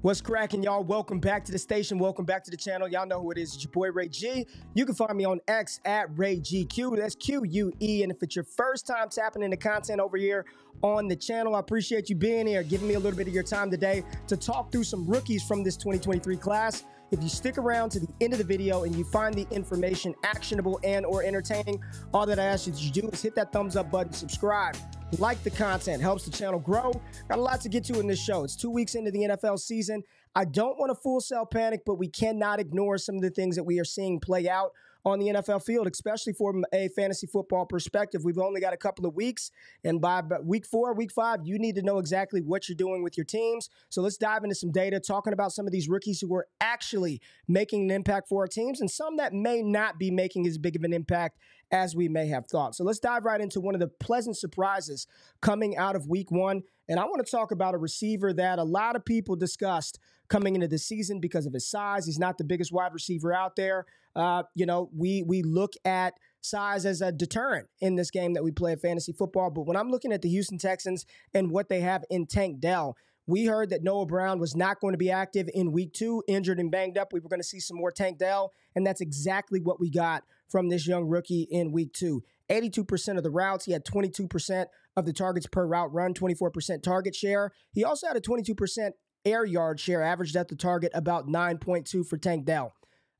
What's cracking, y'all? Welcome back to the station. Welcome back to the channel. Y'all know who it is. It's your boy, Ray G. You can find me on X at RayGQ. That's QUE. And if it's your first time tapping into content over here on the channel, I appreciate you being here, giving me a little bit of your time today to talk through some rookies from this 2023 class. If you stick around to the end of the video and you find the information actionable and or entertaining, all that I ask you to do is hit that thumbs up button, subscribe, like the content, helps the channel grow. Got a lot to get to in this show. It's 2 weeks into the NFL season. I don't want to full sell panic, but we cannot ignore some of the things that we are seeing play out on the NFL field, especially from a fantasy football perspective. We've only got a couple of weeks, and by week 4, week 5, you need to know exactly what you're doing with your teams. So let's dive into some data, talking about some of these rookies who are actually making an impact for our teams and some that may not be making as big of an impact as we may have thought. So let's dive right into one of the pleasant surprises coming out of week 1. And I want to talk about a receiver that a lot of people discussed coming into the season because of his size. He's not the biggest wide receiver out there. We look at size as a deterrent in this game that we play at fantasy football. But when I'm looking at the Houston Texans and what they have in Tank Dell, we heard that Noah Brown was not going to be active in week 2, injured and banged up. We were going to see some more Tank Dell, and that's exactly what we got from this young rookie in week 2. 82% of the routes. He had 22% of the targets per route run, 24% target share. He also had a 22% air yard share, averaged at the target about 9.2 for Tank Dell.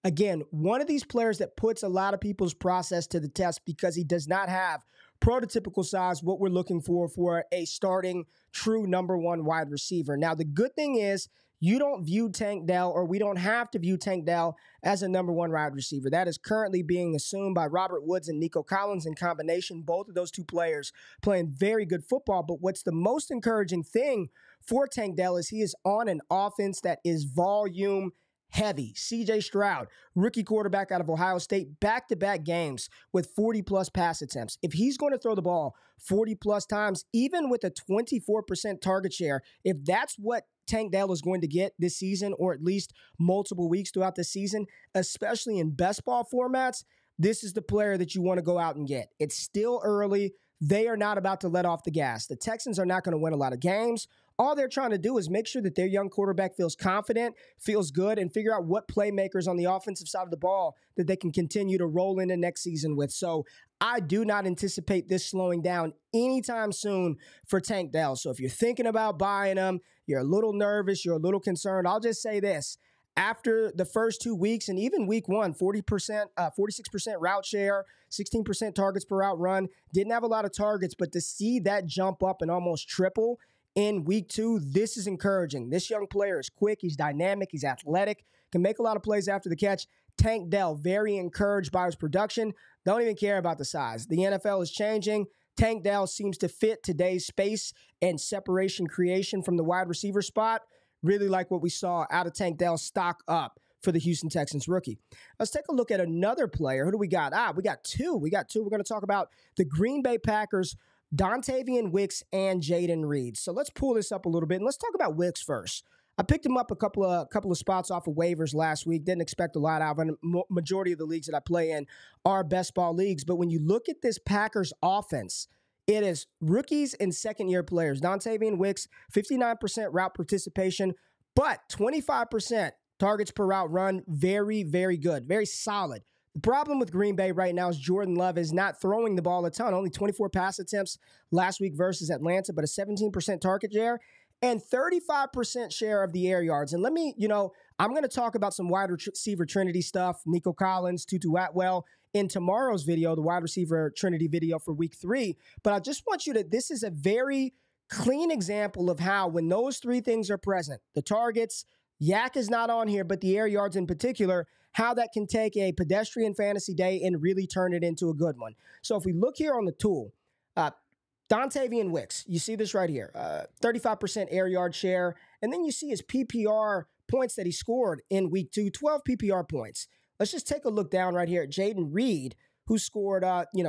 Again, one of these players that puts a lot of people's process to the test because he does not have prototypical size, what we're looking for a starting true number 1 wide receiver. Now, the good thing is you don't view Tank Dell, or we don't have to view Tank Dell as a number 1 wide receiver. That is currently being assumed by Robert Woods and Nico Collins in combination. Both of those two players playing very good football. But what's the most encouraging thing for Tank Dell is he is on an offense that is volume heavy. CJ Stroud, rookie quarterback out of Ohio State, back-to-back games with 40-plus pass attempts. If he's going to throw the ball 40-plus times, even with a 24% target share, if that's what Tank Dell is going to get this season, or at least multiple weeks throughout the season, especially in best ball formats, this is the player that you want to go out and get. It's still early. They are not about to let off the gas. The Texans are not going to win a lot of games. All they're trying to do is make sure that their young quarterback feels confident, feels good, and figure out what playmakers on the offensive side of the ball that they can continue to roll into next season with. So I do not anticipate this slowing down anytime soon for Tank Dell. So if you're thinking about buying him, you're a little nervous, you're a little concerned, I'll just say this. After the first 2 weeks and even week 1, 46% route share, 16% targets per route run, didn't have a lot of targets, but to see that jump up and almost triple in week 2, this is encouraging. This young player is quick, he's dynamic, he's athletic, can make a lot of plays after the catch. Tank Dell, very encouraged by his production. Don't even care about the size. The NFL is changing. Tank Dell seems to fit today's space and separation creation from the wide receiver spot. Really like what we saw out of Tank Dell, stock up for the Houston Texans rookie. Let's take a look at another player. Who do we got? We got two. We're going to talk about the Green Bay Packers, Dontavian, Wicks, and Jayden Reed. So let's pull this up a little bit, and let's talk about Wicks first. I picked him up a couple of spots off of waivers last week. Didn't expect a lot out of him. Majority of the leagues that I play in are best ball leagues. But when you look at this Packers offense, it is rookies and second-year players. Dontavian, Wicks, 59% route participation, but 25% targets per route run. Very, very good. Very solid. The problem with Green Bay right now is Jordan Love is not throwing the ball a ton. Only 24 pass attempts last week versus Atlanta, but a 17% target share and 35% share of the air yards. And let me, I'm going to talk about some wide receiver Trinity stuff, Nico Collins, Tutu Atwell, in tomorrow's video, the wide receiver Trinity video for week 3. But I just want you to, this is a very clean example of how when those 3 things are present, the targets, Yak is not on here, but the air yards in particular, how that can take a pedestrian fantasy day and really turn it into a good one. So if we look here on the tool, Dontavian Wicks, you see this right here, 35% air yard share, and then you see his PPR points that he scored in week 2, 12 PPR points. Let's just take a look down right here at Jayden Reed, who scored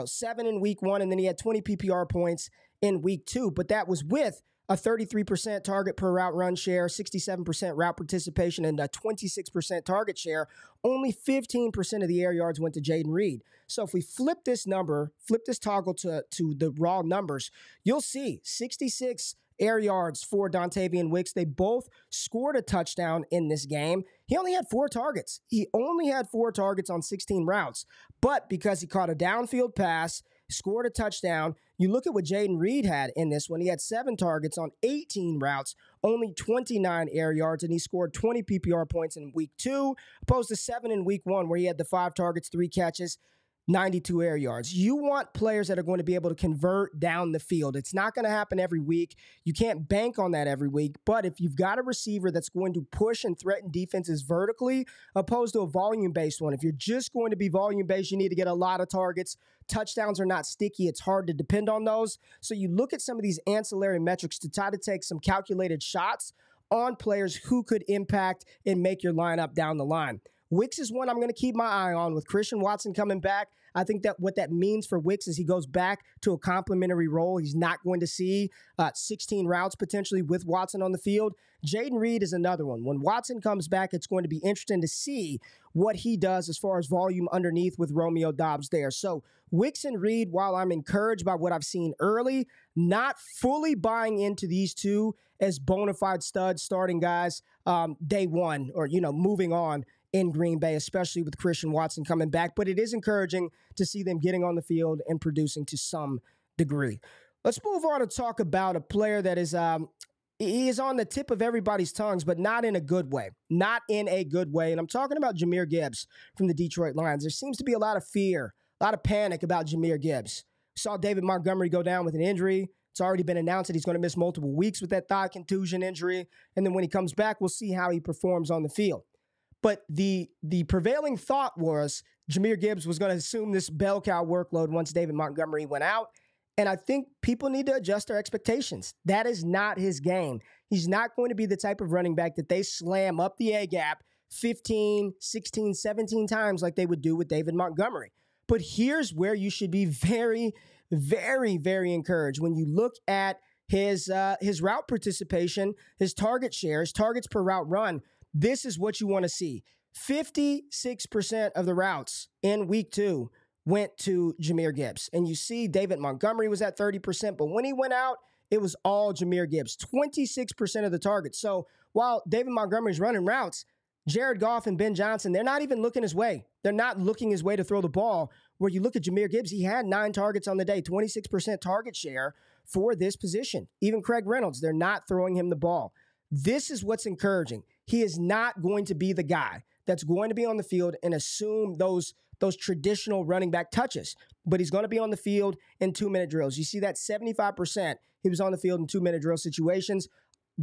7 in week 1, and then he had 20 PPR points in week 2, but that was with a 33% target per route run share, 67% route participation, and a 26% target share. Only 15% of the air yards went to Jayden Reed. So if we flip this toggle to the raw numbers, you'll see 66 air yards for Dontavian Wicks. They both scored a touchdown in this game. He only had 4 targets. He only had 4 targets on 16 routes. But because he caught a downfield pass, scored a touchdown, you look at what Jayden Reed had in this one. He had 7 targets on 18 routes, only 29 air yards, and he scored 20 PPR points in week 2, opposed to 7 in week 1, where he had the 5 targets, 3 catches, 92 air yards. You want players that are going to be able to convert down the field. It's not going to happen every week. You can't bank on that every week. But if you've got a receiver that's going to push and threaten defenses vertically, opposed to a volume-based one, if you're just going to be volume-based, you need to get a lot of targets. Touchdowns are not sticky. It's hard to depend on those. So you look at some of these ancillary metrics to try to take some calculated shots on players who could impact and make your lineup down the line. Wicks is one I'm going to keep my eye on with Christian Watson coming back. I think that what that means for Wicks is he goes back to a complementary role. He's not going to see 16 routes potentially with Watson on the field. Jayden Reed is another one. When Watson comes back, it's going to be interesting to see what he does as far as volume underneath with Romeo Doubs there. So Wicks and Reed, while I'm encouraged by what I've seen early, not fully buying into these two as bona fide studs starting guys day one or, moving on in Green Bay, especially with Christian Watson coming back. But it is encouraging to see them getting on the field and producing to some degree. Let's move on to talk about a player that is he is on the tip of everybody's tongues, but not in a good way. Not in a good way. And I'm talking about Jahmyr Gibbs from the Detroit Lions. There seems to be a lot of fear, a lot of panic about Jahmyr Gibbs. Saw David Montgomery go down with an injury. It's already been announced that he's going to miss multiple weeks with that thigh contusion injury. And then when he comes back, we'll see how he performs on the field. But the prevailing thought was Jahmyr Gibbs was going to assume this bell cow workload once David Montgomery went out. And I think people need to adjust their expectations. That is not his game. He's not going to be the type of running back that they slam up the A-gap 15, 16, 17 times like they would do with David Montgomery. But here's where you should be very, very, very encouraged. When you look at his route participation, his target share, his targets per route run, this is what you want to see. 56% of the routes in week 2 went to Jahmyr Gibbs. And you see David Montgomery was at 30%, but when he went out, it was all Jahmyr Gibbs, 26% of the targets. So while David Montgomery's running routes, Jared Goff and Ben Johnson, they're not even looking his way. They're not looking his way to throw the ball. Where you look at Jahmyr Gibbs, he had 9 targets on the day, 26% target share for this position. Even Craig Reynolds, they're not throwing him the ball. This is what's encouraging. He is not going to be the guy that's going to be on the field and assume those traditional running back touches, but he's going to be on the field in 2-minute drills. You see that 75%, he was on the field in 2-minute drill situations,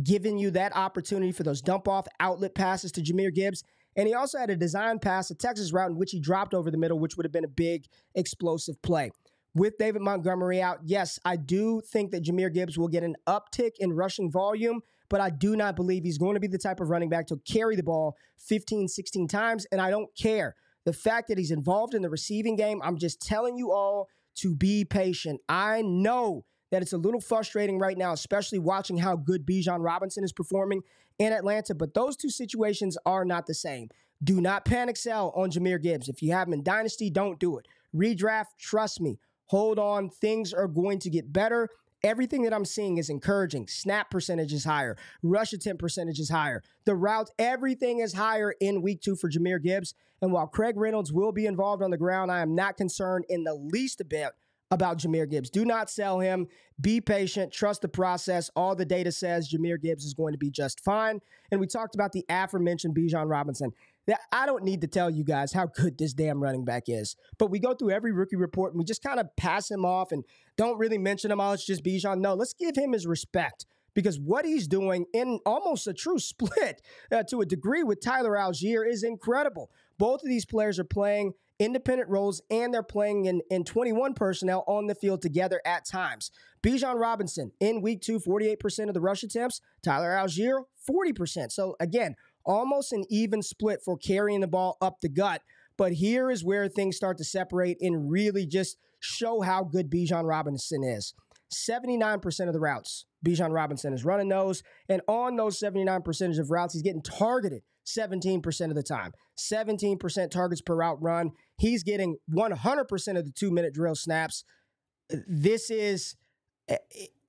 giving you that opportunity for those dump-off outlet passes to Jahmyr Gibbs. And he also had a design pass, a Texas route in which he dropped over the middle, which would have been a big explosive play. With David Montgomery out, yes, I do think that Jahmyr Gibbs will get an uptick in rushing volume, but I do not believe he's going to be the type of running back to carry the ball 15, 16 times, and I don't care. The fact that he's involved in the receiving game, I'm just telling you all to be patient. I know that it's a little frustrating right now, especially watching how good Bijan Robinson is performing in Atlanta, but those two situations are not the same. Do not panic sell on Jahmyr Gibbs. If you have him in Dynasty, don't do it. Redraft, trust me. Hold on. Things are going to get better. Everything that I'm seeing is encouraging. Snap percentage is higher. Rush attempt percentage is higher. The routes, everything is higher in week 2 for Jahmyr Gibbs. And while Craig Reynolds will be involved on the ground, I am not concerned in the least a bit about Jahmyr Gibbs. Do not sell him. Be patient. Trust the process. All the data says Jahmyr Gibbs is going to be just fine. And we talked about the aforementioned Bijan Robinson. I don't need to tell you guys how good this damn running back is. But we go through every rookie report and we just kind of pass him off and don't really mention him. Oh, it's just Bijan. No, let's give him his respect. Because what he's doing in almost a true split to a degree with Tyler Algier is incredible. Both of these players are playing independent roles and they're playing in 21 personnel on the field together at times. Bijan Robinson in week 2, 48% of the rush attempts. Tyler Algier, 40%. So again, almost an even split for carrying the ball up the gut. But here is where things start to separate and really just show how good Bijan Robinson is. 79% of the routes, Bijan Robinson is running those. And on those 79% of routes, he's getting targeted 17% of the time. 17% targets per route run. He's getting 100% of the 2-minute drill snaps. This is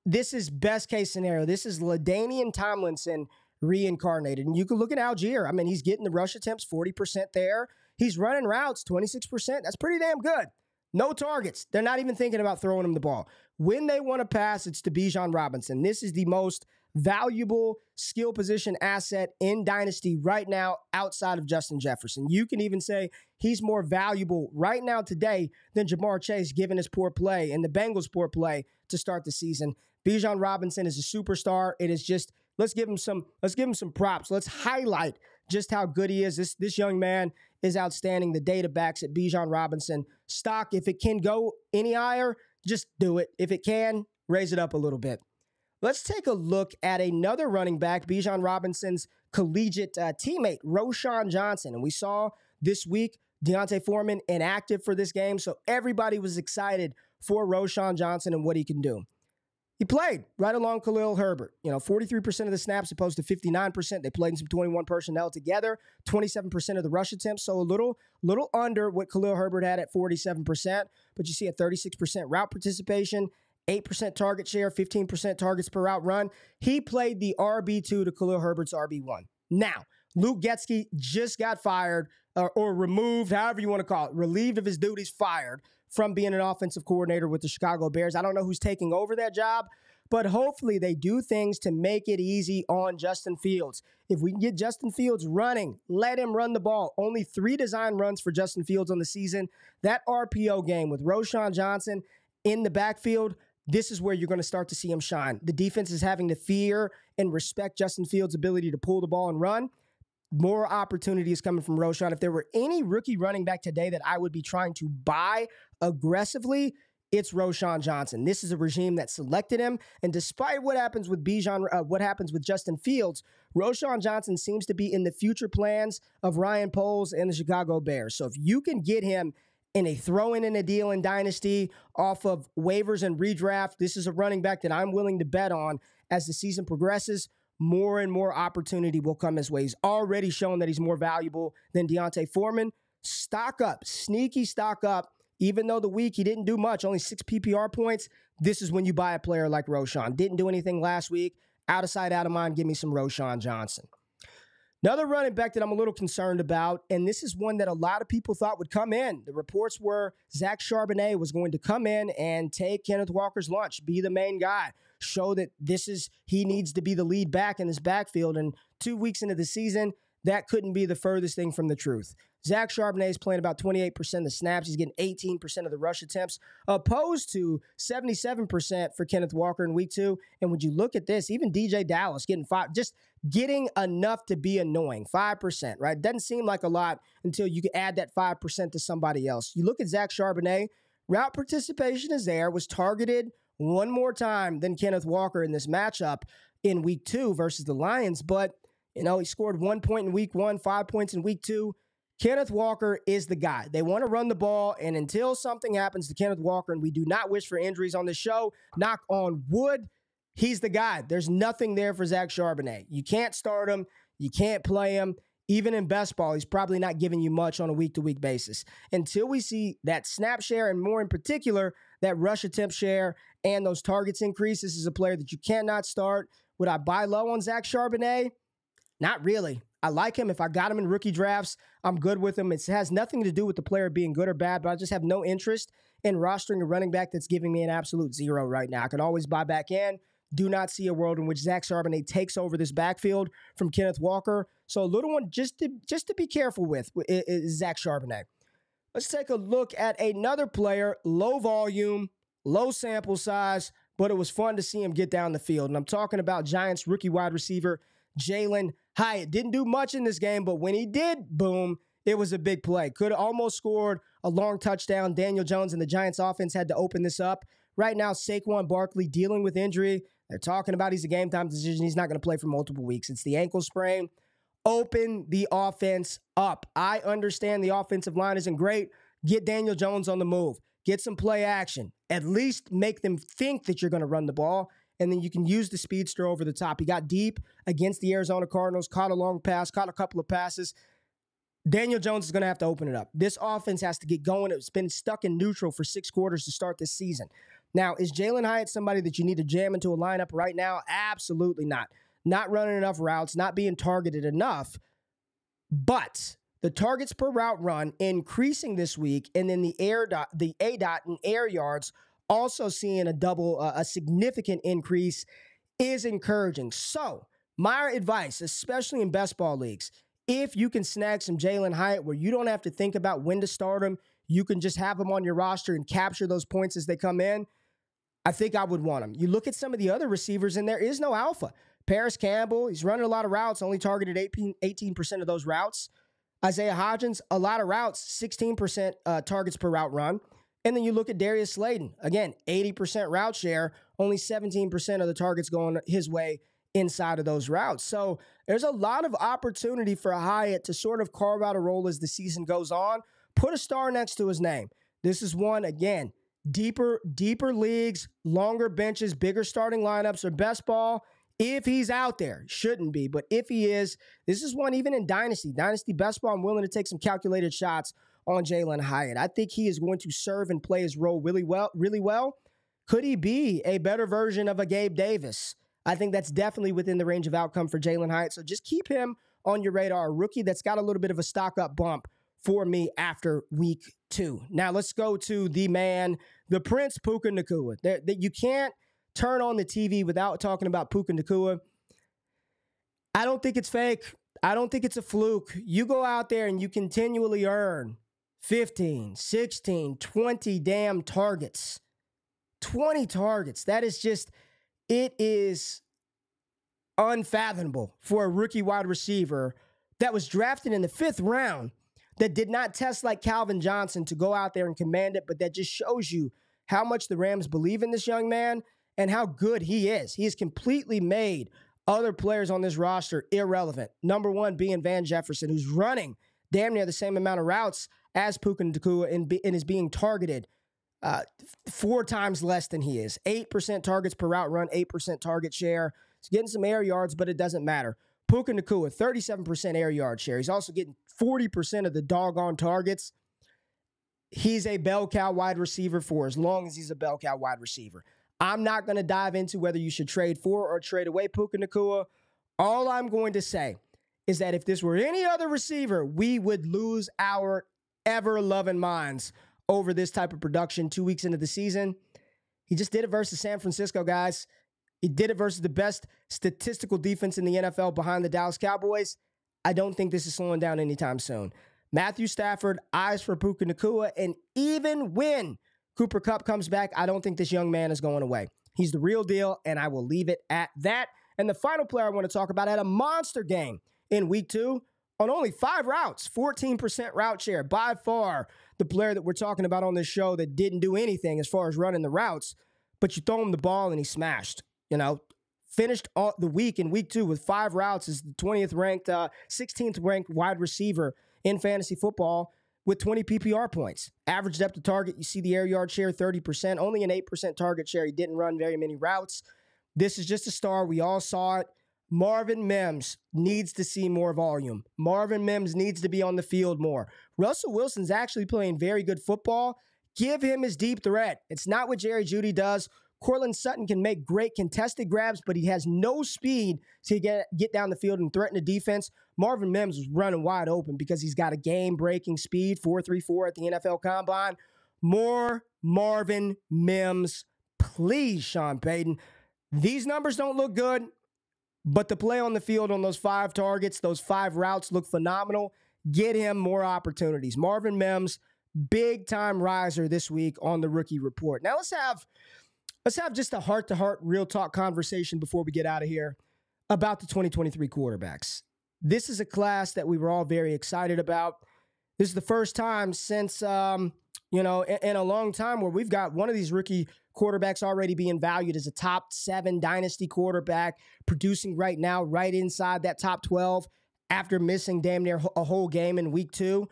this is best case scenario. This is LaDainian Tomlinson reincarnated. And you can look at Algier. I mean, he's getting the rush attempts, 40% there. He's running routes, 26%. That's pretty damn good. No targets. They're not even thinking about throwing him the ball. When they want to pass, it's to Bijan Robinson. This is the most valuable skill position asset in Dynasty right now outside of Justin Jefferson. You can even say he's more valuable right now today than Jamar Chase, given his poor play and the Bengals' poor play to start the season. Bijan Robinson is a superstar. It is just, let's give him some props. Let's highlight just how good he is. This young man is outstanding. The data backs it. Bijan Robinson stock, if it can go any higher, just do it. If it can, raise it up a little bit. Let's take a look at another running back, Bijan Robinson's collegiate teammate, Roschon Johnson. And we saw this week D'Onta Foreman inactive for this game, so everybody was excited for Roschon Johnson and what he can do. He played right along Khalil Herbert. 43% of the snaps opposed to 59%. They played in some 21 personnel together, 27% of the rush attempts, so a little under what Khalil Herbert had at 47%. But you see a 36% route participation, 8% target share, 15% targets per route run. He played the RB2 to Khalil Herbert's RB1. Now, Luke Getsky just got fired or removed, however you want to call it, relieved of his duties, fired from being an offensive coordinator with the Chicago Bears. I don't know who's taking over that job, but hopefully they do things to make it easy on Justin Fields. If we can get Justin Fields running, let him run the ball. Only 3 design runs for Justin Fields on the season. That RPO game with Roschon Johnson in the backfield, this is where you're going to start to see him shine. The defense is having to fear and respect Justin Fields' ability to pull the ball and run. More opportunities coming from Roschon. If there were any rookie running back today that I would be trying to buy aggressively, it's Roschon Johnson. This is a regime that selected him, and despite what happens with Justin Fields, Roschon Johnson seems to be in the future plans of Ryan Poles and the Chicago Bears. So if you can get him in a throw-in and a deal in Dynasty off of waivers and redraft, this is a running back that I'm willing to bet on as the season progresses. More and more opportunity will come his way. He's already shown that he's more valuable than D'Onta Foreman. Stock up, sneaky stock up. Even though the week he didn't do much, only 6 PPR points, this is when you buy a player like Roschon. Didn't do anything last week. Out of sight, out of mind, give me some Roschon Johnson. Another running back that I'm a little concerned about, and this is one that a lot of people thought would come in. The reports were Zach Charbonnet was going to come in and take Kenneth Walker's lunch, be the main guy, show that he needs to be the lead back in this backfield. And 2 weeks into the season, that couldn't be the furthest thing from the truth. Zach Charbonnet is playing about 28% of the snaps. He's getting 18% of the rush attempts, opposed to 77% for Kenneth Walker in week 2. And when you look at this, even DJ Dallas getting 5, just getting enough to be annoying, 5%, right? Doesn't seem like a lot until you can add that 5% to somebody else. You look at Zach Charbonnet, route participation is there, was targeted one more time than Kenneth Walker in this matchup in week 2 versus the Lions. But, he scored 1 point in week 1, 5 points in week 2. Kenneth Walker is the guy. They want to run the ball, and until something happens to Kenneth Walker, and we do not wish for injuries on this show, knock on wood, he's the guy. There's nothing there for Zach Charbonnet. You can't start him. You can't play him. Even in best ball, he's probably not giving you much on a week-to-week basis. Until we see that snap share, and more in particular, that rush attempt share and those targets increase, this is a player that you cannot start. Would I buy low on Zach Charbonnet? Not really. I like him. If I got him in rookie drafts, I'm good with him. It has nothing to do with the player being good or bad, but I just have no interest in rostering a running back that's giving me an absolute 0 right now. I can always buy back in. Do not see a world in which Zach Charbonnet takes over this backfield from Kenneth Walker. So a little one just to be careful with is Zach Charbonnet. Let's take a look at another player, low volume, low sample size, but it was fun to see him get down the field. And I'm talking about Giants rookie wide receiver Jalin Hyatt. Didn't do much in this game, but when he did, boom, it was a big play. Could have almost scored a long touchdown. Daniel Jones and the Giants offense had to open this up. Right now, Saquon Barkley dealing with injury. They're talking about he's a game-time decision. He's not going to play for multiple weeks. It's the ankle sprain. Open the offense up. I understand the offensive line isn't great. Get Daniel Jones on the move. Get some play action. At least make them think that you're going to run the ball, and then you can use the speedster over the top. He got deep against the Arizona Cardinals, caught a long pass, caught a couple of passes. Daniel Jones is going to have to open it up. This offense has to get going. It's been stuck in neutral for 6 quarters to start this season. Now, is Jalin Hyatt somebody that you need to jam into a lineup right now? Absolutely not. Not running enough routes, not being targeted enough. But the targets per route run increasing this week, and then the ADOT and air yards also seeing a significant increase is encouraging. So my advice, especially in best ball leagues, if you can snag some Jalin Hyatt where you don't have to think about when to start him, you can just have him on your roster and capture those points as they come in, I think I would want him. You look at some of the other receivers, and there is no alpha. Paris Campbell, he's running a lot of routes, only targeted 18% of those routes. Isaiah Hodgins, a lot of routes, 16% targets per route run. And then you look at Darius Slayton, again, 80% route share, only 17% of the targets going his way inside of those routes. So there's a lot of opportunity for Hyatt to sort of carve out a role as the season goes on. Put a star next to his name. This is one, again, deeper leagues, longer benches, bigger starting lineups, or best ball. If he's out there, shouldn't be, but if he is, this is one even in Dynasty best ball, I'm willing to take some calculated shots on Jalin Hyatt. I think he is going to serve and play his role really well. Could he be a better version of a Gabe Davis? I think that's definitely within the range of outcome for Jalin Hyatt. So just keep him on your radar. A rookie that's got a little bit of a stock up bump for me after week 2. Now let's go to the man, the Prince, Puka Nacua. You can't turn on the TV without talking about Puka Nacua. I don't think it's fake. I don't think it's a fluke. You go out there and you continually earn 15, 16, 20 damn targets. 20 targets. That is just, it is unfathomable for a rookie wide receiver that was drafted in the 5th round that did not test like Calvin Johnson to go out there and command it, but that just shows you how much the Rams believe in this young man and how good he is. He has completely made other players on this roster irrelevant. Number one being Van Jefferson, who's running damn near the same amount of routes as Puka Nacua and is being targeted 4 times less than he is. 8% targets per route run, 8% target share. He's getting some air yards, but it doesn't matter. Puka Nacua, 37% air yard share. He's also getting 40% of the doggone targets. He's a bell cow wide receiver for as long as he's a bell cow wide receiver. I'm not going to dive into whether you should trade for or trade away Puka Nacua. All I'm going to say is that if this were any other receiver, we would lose our ever-loving minds over this type of production 2 weeks into the season. He just did it versus San Francisco, guys. He did it versus the best statistical defense in the NFL behind the Dallas Cowboys. I don't think this is slowing down anytime soon. Matthew Stafford, eyes for Puka Nacua, and even when Cooper Kupp comes back, I don't think this young man is going away. He's the real deal, and I will leave it at that. And the final player I want to talk about had a monster game in week 2 on only 5 routes, 14% route share. By far, the player that we're talking about on this show that didn't do anything as far as running the routes, but you throw him the ball and he smashed. Finished the week in week 2 with 5 routes as the 16th ranked wide receiver in fantasy football with 20 PPR points. Average depth of target, you see the air yard share, 30%, only an 8% target share. He didn't run very many routes. This is just a star. We all saw it. Marvin Mims needs to see more volume. Marvin Mims needs to be on the field more. Russell Wilson's actually playing very good football. Give him his deep threat. It's not what Jerry Jeudy does. Courtland Sutton can make great contested grabs, but he has no speed to get down the field and threaten the defense. Marvin Mims was running wide open because he's got a game-breaking speed, 4.34 at the NFL Combine. More Marvin Mims, please, Sean Payton. These numbers don't look good, but the play on the field on those 5 targets, those 5 routes look phenomenal. Get him more opportunities. Marvin Mims, big-time riser this week on the Rookie Report. Now let's have just a heart-to-heart, real talk conversation before we get out of here about the 2023 quarterbacks. This is a class that we were all very excited about. This is the first time since, in a long time where we've got one of these rookie quarterbacks already being valued as a top 7 dynasty quarterback, producing right now right inside that top 12 after missing damn near a whole game in week 2.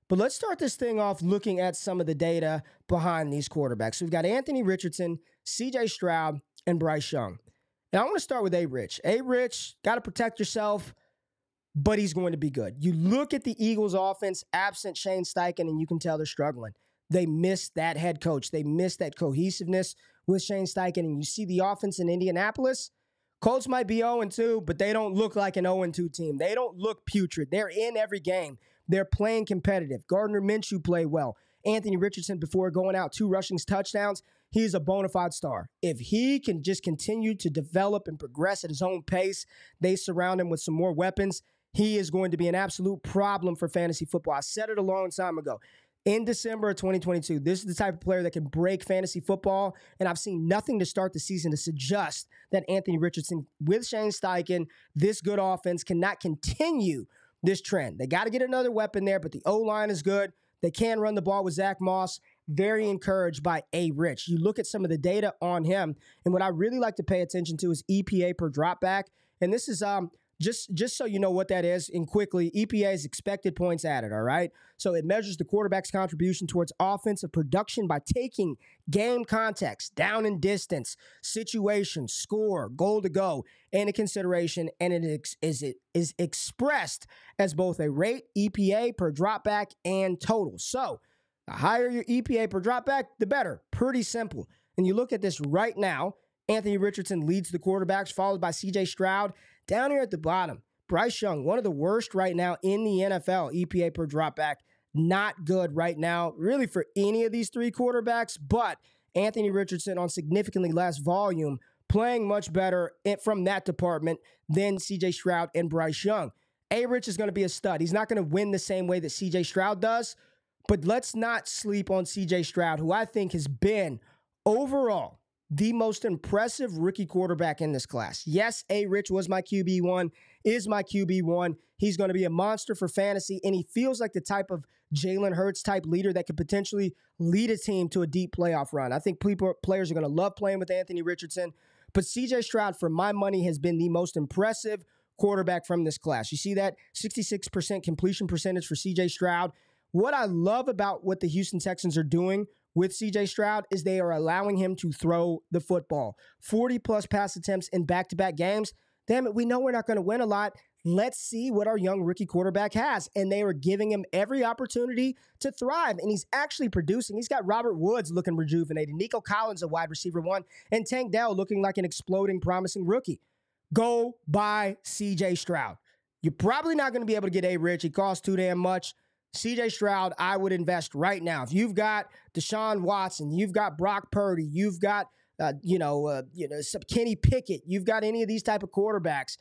But let's start this thing off looking at some of the data behind these quarterbacks. So we've got Anthony Richardson, CJ Stroud, and Bryce Young. And I want to start with A-Rich. A-Rich, got to protect yourself, but he's going to be good. You look at the Eagles offense, absent Shane Steichen, and you can tell they're struggling. They missed that head coach. They missed that cohesiveness with Shane Steichen, and you see the offense in Indianapolis, Colts might be 0-2, but they don't look like an 0-2 team. They don't look putrid. They're in every game. They're playing competitive. Gardner Minshew played well. Anthony Richardson, before going out, 2 rushing touchdowns. He's a bona fide star. If he can just continue to develop and progress at his own pace, they surround him with some more weapons, he is going to be an absolute problem for fantasy football. I said it a long time ago. In December of 2022, this is the type of player that can break fantasy football, and I've seen nothing to start the season to suggest that Anthony Richardson, with Shane Steichen, this good offense, cannot continue this trend. They got to get another weapon there, but the O-line is good. They can run the ball with Zach Moss. Very encouraged by A. Rich. You look at some of the data on him, and what I really like to pay attention to is EPA per dropback, and this is just so you know what that is, and quickly, EPA is expected points added, all right? So it measures the quarterback's contribution towards offensive production by taking game context, down and distance, situation, score, goal to go into consideration, and it is expressed as both a rate, EPA per dropback, and total. So the higher your EPA per dropback, the better. Pretty simple. And you look at this right now, Anthony Richardson leads the quarterbacks, followed by C.J. Stroud. Down here at the bottom, Bryce Young, one of the worst right now in the NFL, EPA per dropback. Not good right now, really, for any of these 3 quarterbacks, but Anthony Richardson on significantly less volume, playing much better from that department than C.J. Stroud and Bryce Young. A-Rich is going to be a stud. He's not going to win the same way that C.J. Stroud does, but let's not sleep on C.J. Stroud, who I think has been, overall, the most impressive rookie quarterback in this class. Yes, A-Rich was my QB1, is my QB1. He's going to be a monster for fantasy, and he feels like the type of Jalen Hurts type leader that could potentially lead a team to a deep playoff run. I think players are going to love playing with Anthony Richardson, but C.J. Stroud, for my money, has been the most impressive quarterback from this class. You see that 66% completion percentage for C.J. Stroud. What I love about what the Houston Texans are doing with C.J. Stroud is they are allowing him to throw the football. 40-plus pass attempts in back-to-back games. Damn it, we know we're not going to win a lot. Let's see what our young rookie quarterback has. And they are giving him every opportunity to thrive. And he's actually producing. He's got Robert Woods looking rejuvenated, Nico Collins, a wide receiver 1, and Tank Dell looking like an exploding, promising rookie. Go buy C.J. Stroud. You're probably not going to be able to get A-Rich. He costs too damn much. C.J. Stroud, I would invest right now. If you've got Deshaun Watson, you've got Brock Purdy, you've got some Kenny Pickett, you've got any of these type of quarterbacks,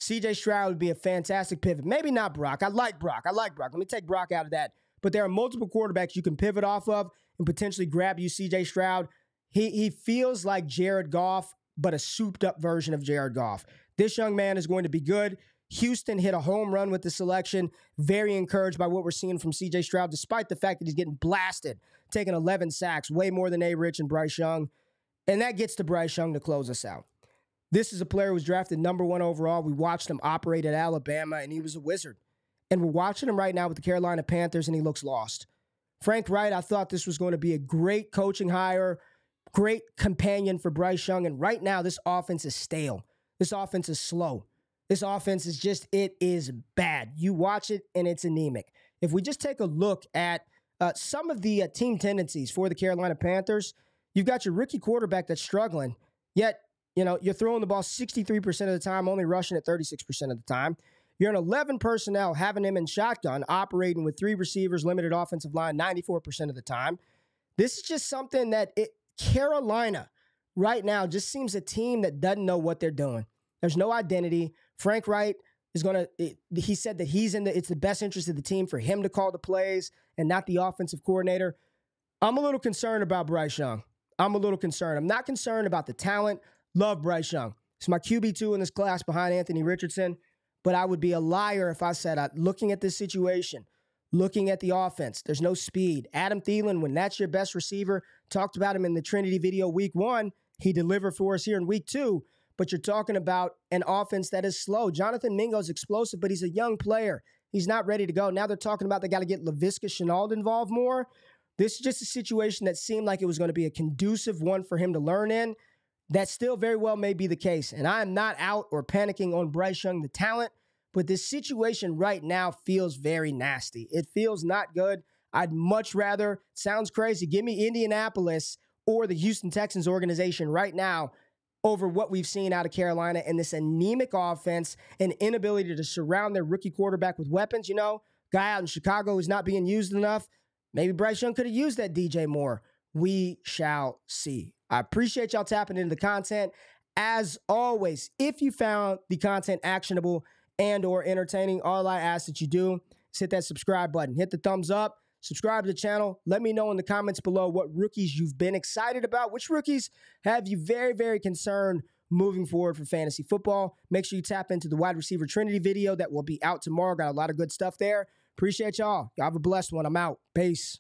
C.J. Stroud would be a fantastic pivot. Maybe not Brock. I like Brock. Let me take Brock out of that. But there are multiple quarterbacks you can pivot off of and potentially grab you C.J. Stroud. He feels like Jared Goff, but a souped-up version of Jared Goff. This young man is going to be good. Houston hit a home run with the selection. Very encouraged by what we're seeing from C.J. Stroud, despite the fact that he's getting blasted, taking 11 sacks, way more than A-Rich and Bryce Young. And that gets to Bryce Young to close us out. This is a player who was drafted number 1 overall. We watched him operate at Alabama, and he was a wizard. And we're watching him right now with the Carolina Panthers, and he looks lost. Frank Wright, I thought this was going to be a great coaching hire, great companion for Bryce Young. And right now, this offense is stale. This offense is slow. This offense is it is bad. You watch it, and it's anemic. If we just take a look at some of the team tendencies for the Carolina Panthers, you've got your rookie quarterback that's struggling, yet you're throwing the ball 63% of the time, only rushing it 36% of the time. You're in 11 personnel, having him in shotgun, operating with 3 receivers, limited offensive line 94% of the time. This is just something that Carolina right now just seems a team that doesn't know what they're doing. There's no identity. Frank Wright is he said that it's the best interest of the team for him to call the plays and not the offensive coordinator. I'm a little concerned about Bryce Young. I'm not concerned about the talent. Love Bryce Young. He's my QB2 in this class behind Anthony Richardson, but I would be a liar if I said, looking at this situation, looking at the offense, there's no speed. Adam Thielen, when that's your best receiver, talked about him in the Trinity video week 1. He delivered for us here in week 2. But you're talking about an offense that is slow. Jonathan Mingo's explosive, but he's a young player. He's not ready to go. Now they're talking about they got to get Laviska Shenault involved more. This is just a situation that seemed like it was going to be a conducive one for him to learn in. That still very well may be the case. And I am not out or panicking on Bryce Young, the talent, but this situation right now feels very nasty. It feels not good. I'd much rather, sounds crazy, give me Indianapolis or the Houston Texans organization right now over what we've seen out of Carolina and this anemic offense and inability to surround their rookie quarterback with weapons. You know, guy out in Chicago is not being used enough. Maybe Bryce Young could have used that DJ more. We shall see. I appreciate y'all tapping into the content. As always, if you found the content actionable and or entertaining, all I ask that you do is hit that subscribe button. Hit the thumbs up. Subscribe to the channel. Let me know in the comments below what rookies you've been excited about. Which rookies have you very, very concerned moving forward for fantasy football? Make sure you tap into the wide receiver Trinity video that will be out tomorrow. Got a lot of good stuff there. Appreciate y'all. Y'all have a blessed one. I'm out. Peace.